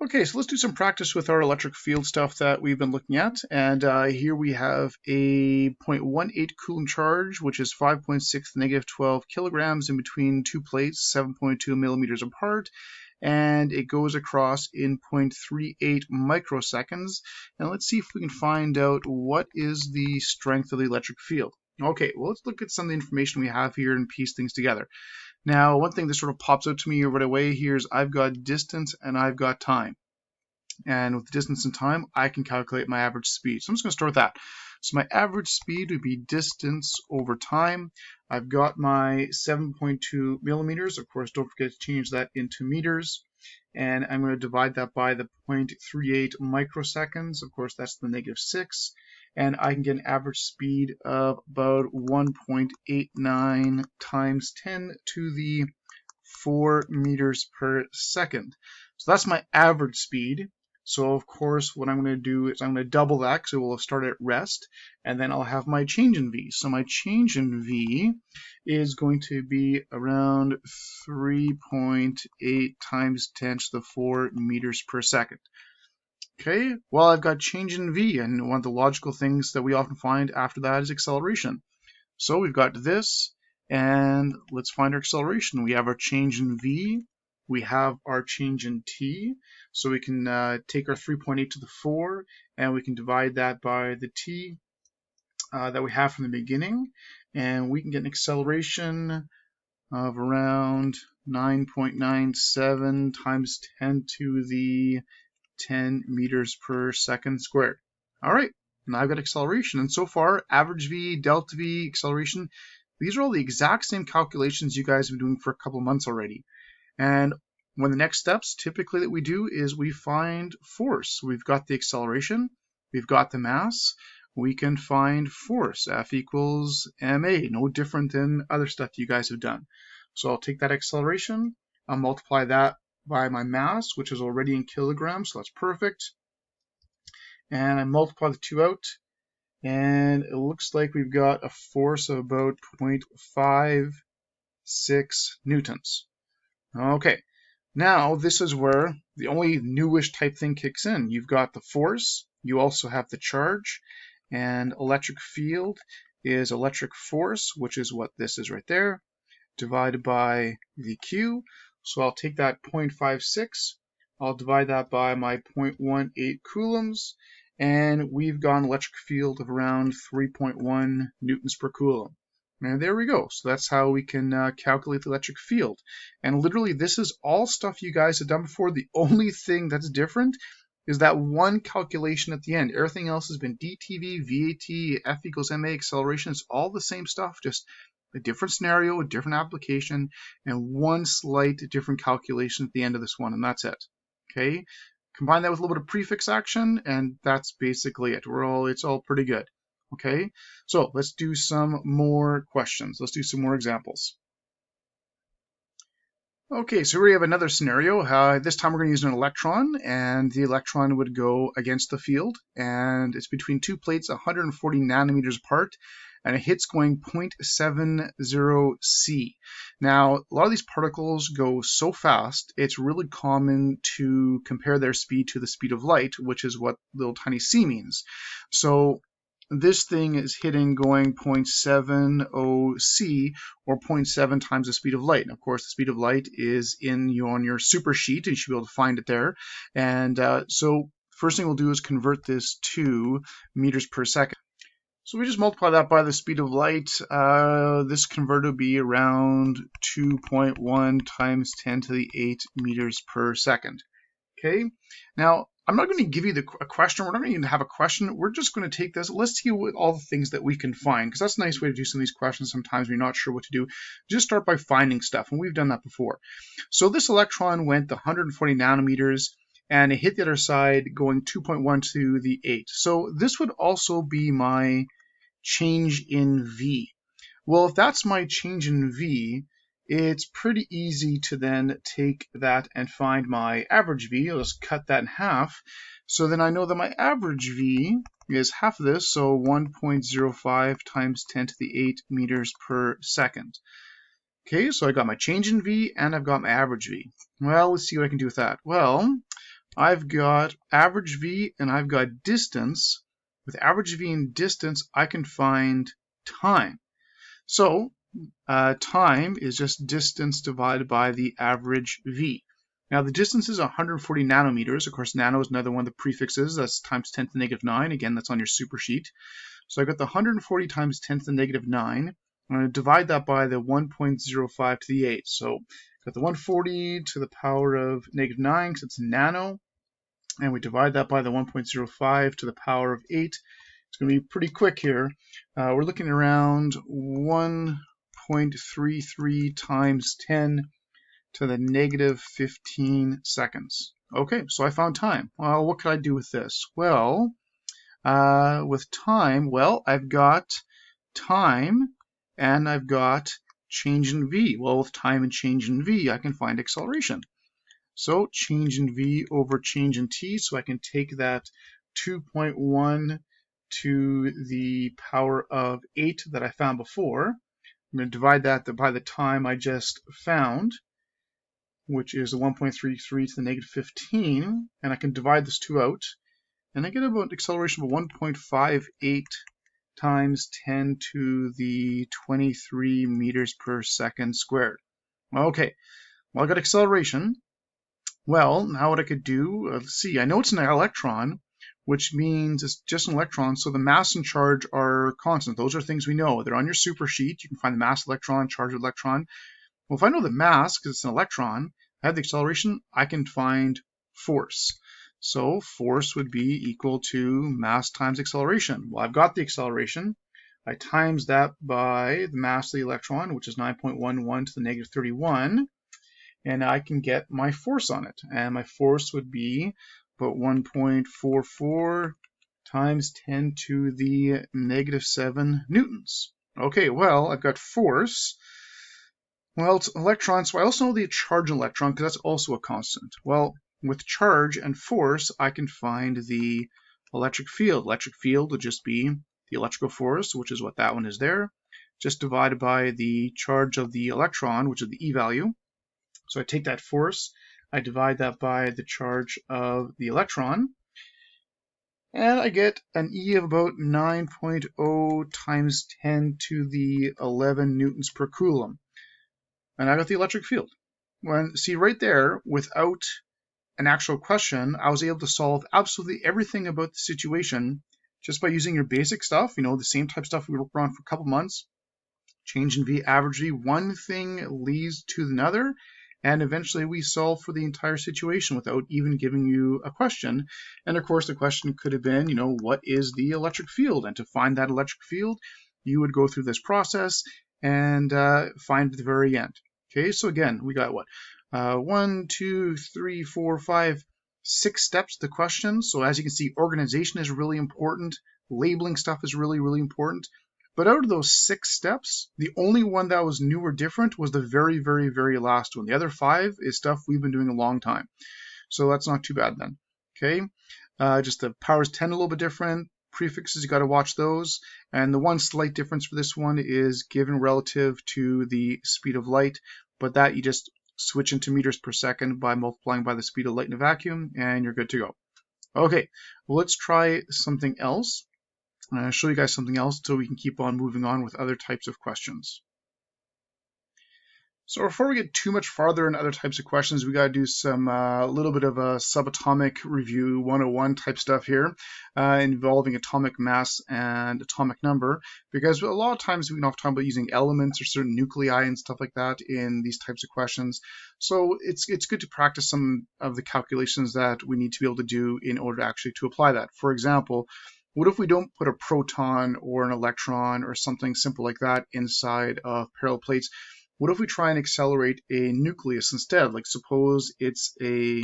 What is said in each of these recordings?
Okay, so let's do some practice with our electric field stuff that we've been looking at. And here we have a 0.18 Coulomb charge, which is 5.6 negative 12 kilograms in between two plates, 7.2 millimeters apart. And it goes across in 0.38 microseconds. And let's see if we can find out what is the strength of the electric field. Okay, well, let's look at some of the information we have here and piece things together. Now, one thing that sort of pops out to me right away here is I've got distance and I've got time. And with distance and time, I can calculate my average speed. So I'm just going to start with that. So my average speed would be distance over time. I've got my 7.2 millimeters. Of course, don't forget to change that into meters. And I'm going to divide that by the 0.38 microseconds. Of course, that's the -6. And I can get an average speed of about 1.89 times 10 to the 4 meters per second. So that's my average speed. So of course, what I'm going to do is I'm going to double that because it will start at rest, and then I'll have my change in V. So my change in V is going to be around 3.8 times 10 to the 4 meters per second. Okay, well, I've got change in V, and one of the logical things that we often find after that is acceleration. So we've got this, and let's find our acceleration. We have our change in V, we have our change in T, so we can take our 3.8 to the 4, and we can divide that by the T that we have from the beginning, and we can get an acceleration of around 9.97 times 10 to the 10 meters per second squared. All right, now I've got acceleration, and so far, average V, delta V, acceleration, these are all the exact same calculations you guys have been doing for a couple months already. And one of the next steps typically that we do is we find force. We've got the acceleration, we've got the mass, we can find force. F equals ma, no different than other stuff you guys have done. So I'll take that acceleration, I'll multiply that by my mass, which is already in kilograms, so that's perfect. And I multiply the two out, and it looks like we've got a force of about 0.56 newtons. Okay, now this is where the only newish type thing kicks in. You've got the force, you also have the charge, and electric field is electric force, which is what this is right there, divided by the Q. So I'll take that 0.56, I'll divide that by my 0.18 coulombs, and we've got an electric field of around 3.1 newtons per coulomb. And there we go. So that's how we can calculate the electric field. And literally, this is all stuff you guys have done before. The only thing that's different is that one calculation at the end. Everything else has been DTV, VAT, F equals ma, acceleration. It's all the same stuff, just a different scenario, a different application, and one slight different calculation at the end of this one, and that's it. Okay, combine that with a little bit of prefix action, and that's basically it. It's all pretty good. Okay, so let's do some more questions. Let's do some more examples. Okay, so here we have another scenario. This time we're going to use an electron, and the electron would go against the field, and it's between two plates 140 nanometers apart, and it hits going 0.70 C. Now, a lot of these particles go so fast, it's really common to compare their speed to the speed of light, which is what little tiny c means. So this thing is hitting going 0.70 C, or 0.7 times the speed of light. And of course, the speed of light is on your super sheet, and you should be able to find it there. And so first thing we'll do is convert this to meters per second. So we just multiply that by the speed of light. This converter would be around 2.1 times 10 to the 8 meters per second. Okay, now I'm not going to give you a question. We're not going to even have a question. We're just going to take this. Let's see what all the things that we can find, because that's a nice way to do some of these questions. Sometimes we're not sure what to do. Just start by finding stuff, and we've done that before. So this electron went 140 nanometers, and it hit the other side going 2.1 to the 8. So this would also be my change in V. Well, if that's my change in V, it's pretty easy to then take that and find my average V. I'll just cut that in half. So then I know that my average V is half of this, so 1.05 times 10 to the 8 meters per second. Okay, so I got my change in V and I've got my average V. Well, let's see what I can do with that. Well, I've got average V and I've got distance. With average V and distance, I can find time. So time is just distance divided by the average V. Now the distance is 140 nanometers. Of course, nano is another one of the prefixes. That's times 10 to the negative 9. Again, that's on your super sheet. So I got the 140 times 10 to the negative 9. I'm going to divide that by the 1.05 to the 8. So got the 140 to the power of negative 9 because it's nano. And we divide that by the 1.05 to the power of 8. It's going to be pretty quick here. We're looking around 1.33 times 10 to the negative 15 seconds. Okay, so I found time. Well, what could I do with this? Well, with time, well, I've got time and I've got change in V. Well, with time and change in V, I can find acceleration. So change in V over change in T, so I can take that 2.1 to the power of 8 that I found before. I'm going to divide that by the time I just found, which is 1.33 to the negative 15, and I can divide this two out, and I get about acceleration of 1.58 times 10 to the 23 meters per second squared. Okay, well, I got acceleration. Well, now what I could do, let's see, I know it's an electron, which means it's just an electron, so the mass and charge are constant. Those are things we know. They're on your super sheet. You can find the mass electron, charge electron. Well, if I know the mass, because it's an electron, I have the acceleration, I can find force. So force would be equal to mass times acceleration. Well, I've got the acceleration. I times that by the mass of the electron, which is 9.11 to the negative 31. And I can get my force on it. And my force would be about 1.44 times 10 to the negative 7 newtons. Okay, well, I've got force. Well, it's electron, so I also know the charge electron because that's also a constant. Well, with charge and force, I can find the electric field. Electric field would just be the electrical force, which is what that one is there, just divided by the charge of the electron, which is the E value. So I take that force, I divide that by the charge of the electron, and I get an E of about 9.0 times 10 to the 11 newtons per coulomb. And I got the electric field. See right there, without an actual question, I was able to solve absolutely everything about the situation just by using your basic stuff, the same type of stuff we worked on for a couple months. Change in V, average V, one thing leads to another. And eventually we solve for the entire situation without even giving you a question. And of course, the question could have been, what is the electric field? And to find that electric field, you would go through this process and find at the very end. Okay, so again, we got what? 1, 2, 3, 4, 5, 6 steps to the question. So as you can see, organization is really important. Labeling stuff is really, really important. But out of those 6 steps, the only one that was new or different was the very, very, very last one. The other 5 is stuff we've been doing a long time. So that's not too bad then. Okay, just the powers 10 a little bit different. Prefixes, you got to watch those. And the one slight difference for this one is given relative to the speed of light. But that you just switch into meters per second by multiplying by the speed of light in a vacuum, and you're good to go. Okay, well, let's try something else. I'll show you guys something else so we can keep on moving on with other types of questions. So before we get too much farther in other types of questions, we got to do some little bit of a subatomic review 101 type stuff here involving atomic mass and atomic number, because a lot of times we talk about using elements or certain nuclei and stuff like that in these types of questions. So it's good to practice some of the calculations that we need to be able to do in order actually to apply that. For example, what if we don't put a proton or an electron or something simple like that inside of parallel plates? What if we try and accelerate a nucleus instead? Like suppose it's a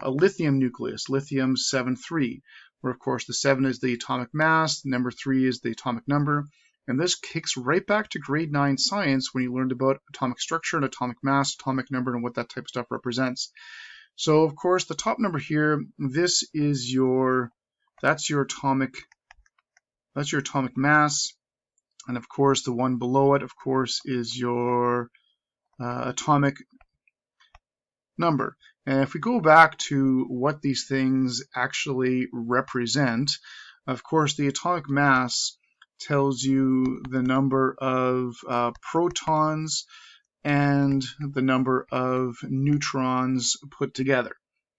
lithium nucleus, lithium 7-3, where of course the 7 is the atomic mass, the number 3 is the atomic number. And this kicks right back to grade 9 science when you learned about atomic structure and atomic mass, atomic number, and what that type of stuff represents. So of course the top number here, this is that's your atomic mass. And of course, the one below it, of course, is your atomic number. And if we go back to what these things actually represent, of course, the atomic mass tells you the number of protons and the number of neutrons put together.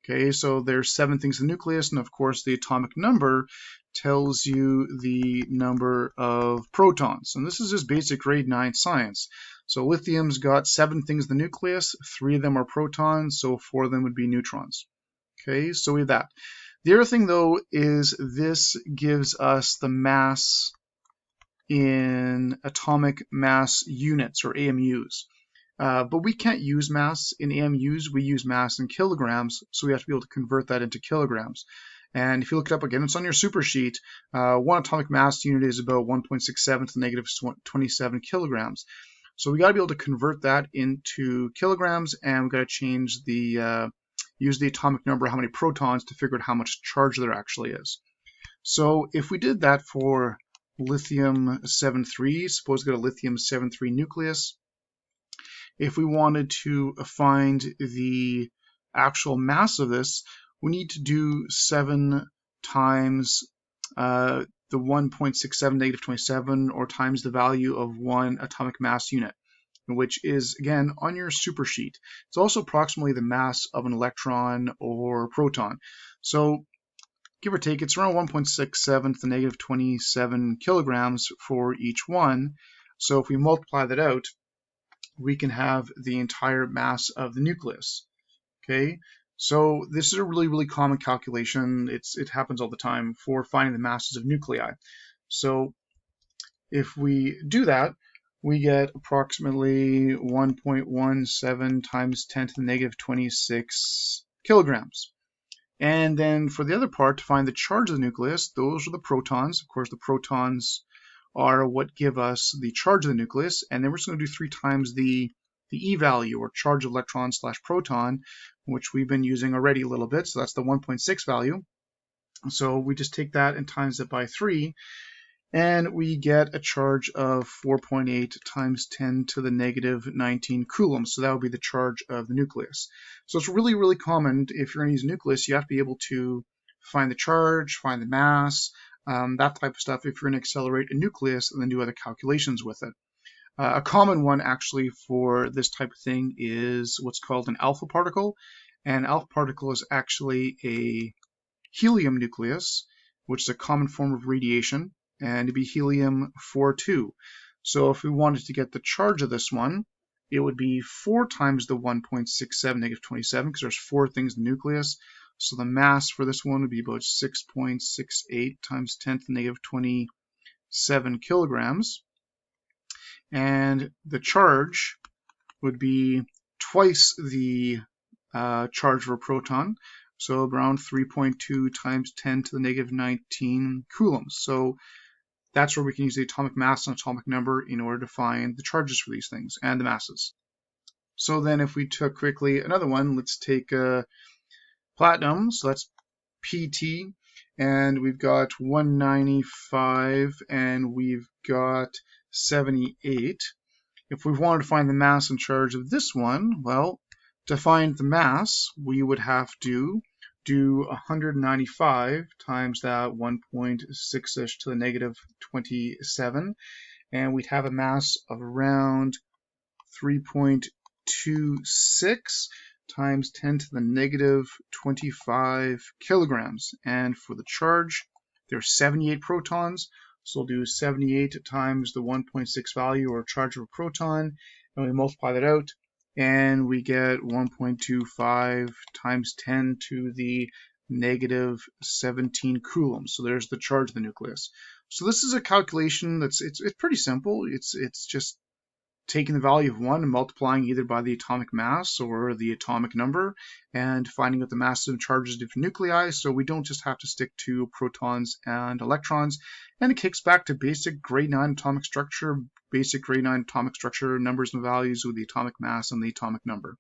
Okay, so there's 7 things in the nucleus, and of course the atomic number tells you the number of protons. And this is just basic grade 9 science. So lithium's got 7 things in the nucleus, 3 of them are protons, so 4 of them would be neutrons. Okay, so we have that. The other thing though is this gives us the mass in atomic mass units, or AMUs. But we can't use mass in AMUs, we use mass in kilograms, so we have to be able to convert that into kilograms. And if you look it up again, it's on your super sheet. 1 atomic mass unit is about 1.67 to the negative 27 kilograms. So we got to be able to convert that into kilograms, and we got to change the use the atomic number, how many protons, to figure out how much charge there actually is. So if we did that for lithium 7,3, suppose we got a lithium 7,3 nucleus. If we wanted to find the actual mass of this, we need to do 7 times the 1.67 negative 27, or times the value of 1 atomic mass unit, which is, again, on your super sheet. It's also approximately the mass of an electron or proton. So give or take, it's around 1.67 to the negative 27 kilograms for each one. So if we multiply that out, we can have the entire mass of the nucleus. Okay, so this is a really, really common calculation. It happens all the time for finding the masses of nuclei. So if we do that, we get approximately 1.17 times 10 to the negative 26 kilograms. And then for the other part, to find the charge of the nucleus, those are the protons. Of course, the protons are what give us the charge of the nucleus, and then we're just going to do 3 times the E value, or charge of electron slash proton, which we've been using already a little bit, so that's the 1.6 value. So we just take that and times it by 3, and we get a charge of 4.8 times 10 to the negative 19 coulombs. So that would be the charge of the nucleus. So it's really, really common, if you're going to use a nucleus, you have to be able to find the charge, find the mass, that type of stuff if you're going to accelerate a nucleus and then do other calculations with it. A common one actually for this type of thing is what's called an alpha particle. And alpha particle is actually a helium nucleus, which is a common form of radiation, and it'd be helium-4 So if we wanted to get the charge of this one, it would be 4 times the 1.67 negative 27, because there's 4 things in the nucleus. So the mass for this one would be about 6.68 times 10 to the negative 27 kilograms. And the charge would be twice the charge of a proton, so around 3.2 times 10 to the negative 19 coulombs. So that's where we can use the atomic mass and atomic number in order to find the charges for these things and the masses. So then if we took quickly another one, let's take platinum, so that's PT, and we've got 195 and we've got 78. If we wanted to find the mass and charge of this one, well, to find the mass, we would have to do 195 times that 1.6-ish to the negative 27, and we'd have a mass of around 3.26 times 10 to the negative 25 kilograms. And for the charge, there's 78 protons, so we'll do 78 times the 1.6 value, or charge of a proton, and we multiply that out, and we get 1.25 times 10 to the negative 17 coulombs. So there's the charge of the nucleus. So this is a calculation that's it's pretty simple. It's just taking the value of 1 and multiplying either by the atomic mass or the atomic number, and finding out the masses and charges of different nuclei. So we don't just have to stick to protons and electrons. And it kicks back to basic grade 9 atomic structure, numbers and values with the atomic mass and the atomic number.